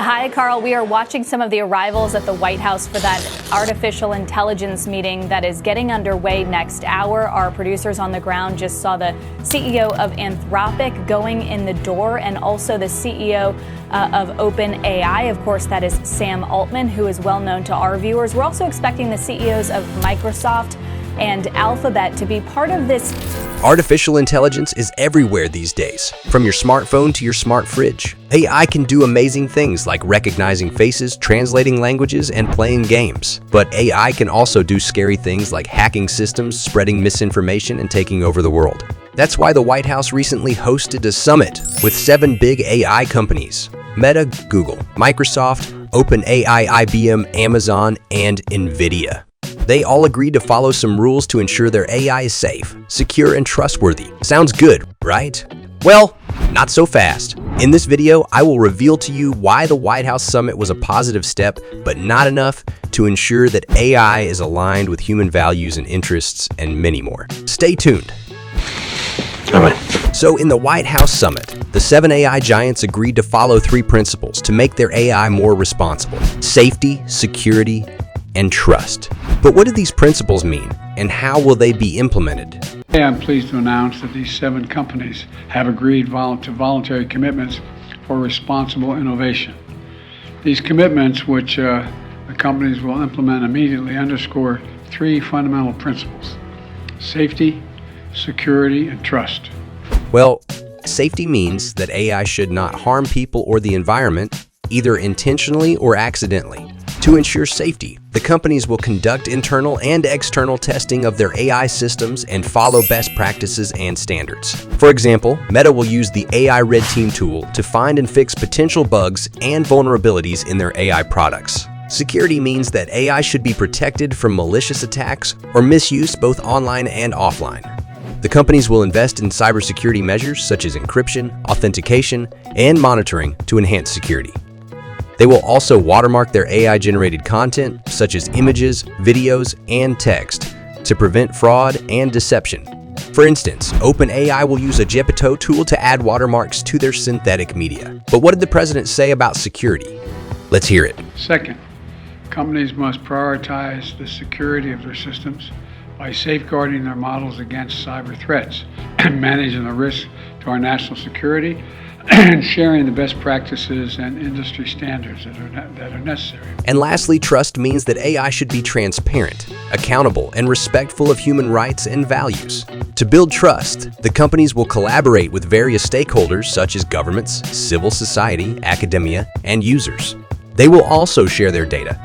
Hi, Carl. We are watching some of the arrivals at the White House for that artificial intelligence meeting that is getting underway next hour. Our producers on the ground just saw the CEO of Anthropic going in the door and also the CEO of OpenAI. Of course, that is Sam Altman, who is well known to our viewers. We're also expecting the CEOs of Microsoft and Alphabet to be part of this. Artificial intelligence is everywhere these days, from your smartphone to your smart fridge. AI can do amazing things like recognizing faces, translating languages, and playing games. But AI can also do scary things like hacking systems, spreading misinformation, and taking over the world. That's why the White House recently hosted a summit with 7 big AI companies: Meta, Google, Microsoft, OpenAI, IBM, Amazon, and NVIDIA. They all agreed to follow some rules to ensure their AI is safe, secure, and trustworthy. Sounds good, right? Well, not so fast. In this video, I will reveal to you why the White House Summit was a positive step, but not enough to ensure that AI is aligned with human values and interests, and many more. Stay tuned. All right. So in the White House Summit, the 7 AI giants agreed to follow 3 principles to make their AI more responsible: safety, security, and trust. But what do these principles mean, and how will they be implemented? Today, I'm pleased to announce that these 7 companies have agreed to voluntary commitments for responsible innovation. These commitments, which the companies will implement immediately, underscore 3 fundamental principles: safety, security, and trust. Well, safety means that AI should not harm people or the environment, either intentionally or accidentally. To ensure safety, the companies will conduct internal and external testing of their AI systems and follow best practices and standards. For example, Meta will use the AI Red Team tool to find and fix potential bugs and vulnerabilities in their AI products. Security means that AI should be protected from malicious attacks or misuse both online and offline. The companies will invest in cybersecurity measures such as encryption, authentication, and monitoring to enhance security. They will also watermark their AI-generated content, such as images, videos, and text, to prevent fraud and deception. For instance, OpenAI will use a GPT-4 tool to add watermarks to their synthetic media. But what did the president say about security? Let's hear it. Second, companies must prioritize the security of their systems by safeguarding their models against cyber threats, managing the risk to our national security, and sharing the best practices and industry standards that are necessary. And lastly, trust means that AI should be transparent, accountable, and respectful of human rights and values. To build trust, the companies will collaborate with various stakeholders such as governments, civil society, academia, and users. They will also share their data,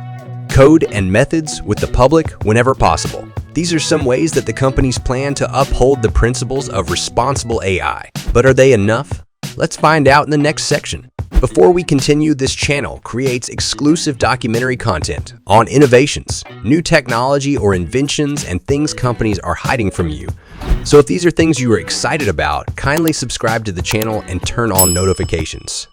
code, and methods with the public whenever possible. These are some ways that the companies plan to uphold the principles of responsible AI. But are they enough? Let's find out in the next section. Before we continue, this channel creates exclusive documentary content on innovations, new technology or inventions, and things companies are hiding from you. So if these are things you are excited about, kindly subscribe to the channel and turn on notifications.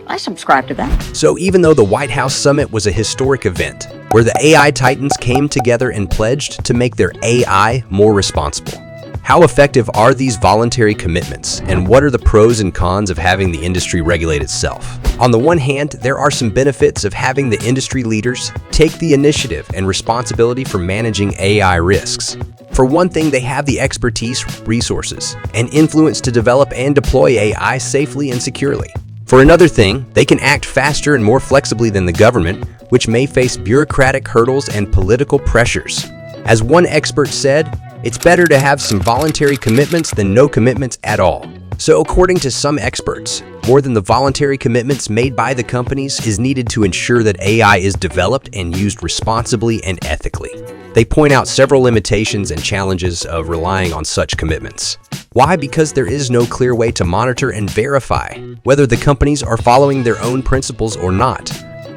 I subscribe to that. So even though the White House Summit was a historic event, where the AI titans came together and pledged to make their AI more responsible, how effective are these voluntary commitments, and what are the pros and cons of having the industry regulate itself? On the one hand, there are some benefits of having the industry leaders take the initiative and responsibility for managing AI risks. For one thing, they have the expertise, resources, and influence to develop and deploy AI safely and securely. For another thing, they can act faster and more flexibly than the government, which may face bureaucratic hurdles and political pressures. As one expert said, it's better to have some voluntary commitments than no commitments at all. So according to some experts, more than the voluntary commitments made by the companies is needed to ensure that AI is developed and used responsibly and ethically. They point out several limitations and challenges of relying on such commitments. Why? Because there is no clear way to monitor and verify whether the companies are following their own principles or not.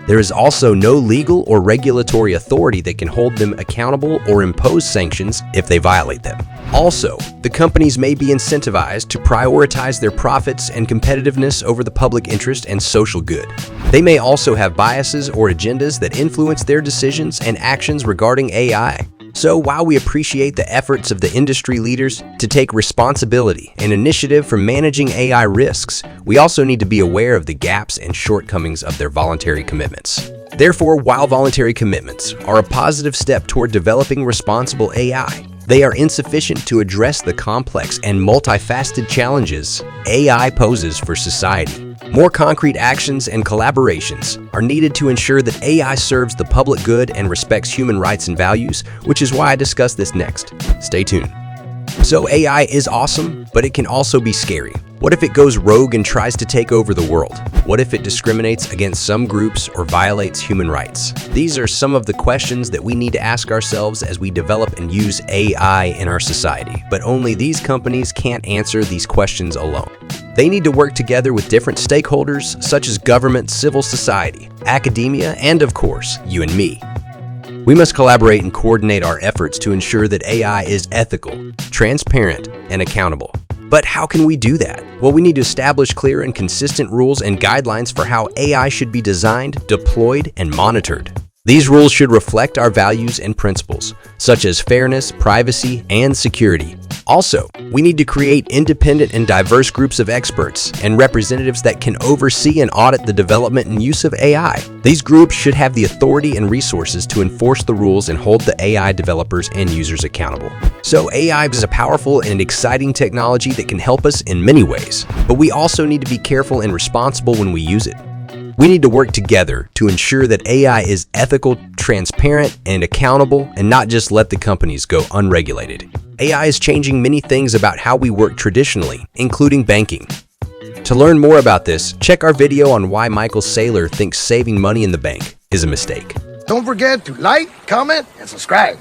There is also no legal or regulatory authority that can hold them accountable or impose sanctions if they violate them. Also, the companies may be incentivized to prioritize their profits and competitiveness over the public interest and social good. They may also have biases or agendas that influence their decisions and actions regarding AI. So while we appreciate the efforts of the industry leaders to take responsibility and initiative for managing AI risks, we also need to be aware of the gaps and shortcomings of their voluntary commitments. Therefore, while voluntary commitments are a positive step toward developing responsible AI, they are insufficient to address the complex and multifaceted challenges AI poses for society. More concrete actions and collaborations are needed to ensure that AI serves the public good and respects human rights and values, which is why I discuss this next. Stay tuned. So AI is awesome, but it can also be scary. What if it goes rogue and tries to take over the world? What if it discriminates against some groups or violates human rights? These are some of the questions that we need to ask ourselves as we develop and use AI in our society. But only these companies can't answer these questions alone. They need to work together with different stakeholders such as government, civil society, academia, and of course, you and me. We must collaborate and coordinate our efforts to ensure that AI is ethical, transparent, and accountable. But how can we do that? Well, we need to establish clear and consistent rules and guidelines for how AI should be designed, deployed, and monitored. These rules should reflect our values and principles, such as fairness, privacy, and security. Also, we need to create independent and diverse groups of experts and representatives that can oversee and audit the development and use of AI. These groups should have the authority and resources to enforce the rules and hold the AI developers and users accountable. So AI is a powerful and exciting technology that can help us in many ways, but we also need to be careful and responsible when we use it. We need to work together to ensure that AI is ethical, transparent, and accountable, and not just let the companies go unregulated. AI is changing many things about how we work traditionally, including banking. To learn more about this, check our video on why Michael Saylor thinks saving money in the bank is a mistake. Don't forget to like, comment, and subscribe.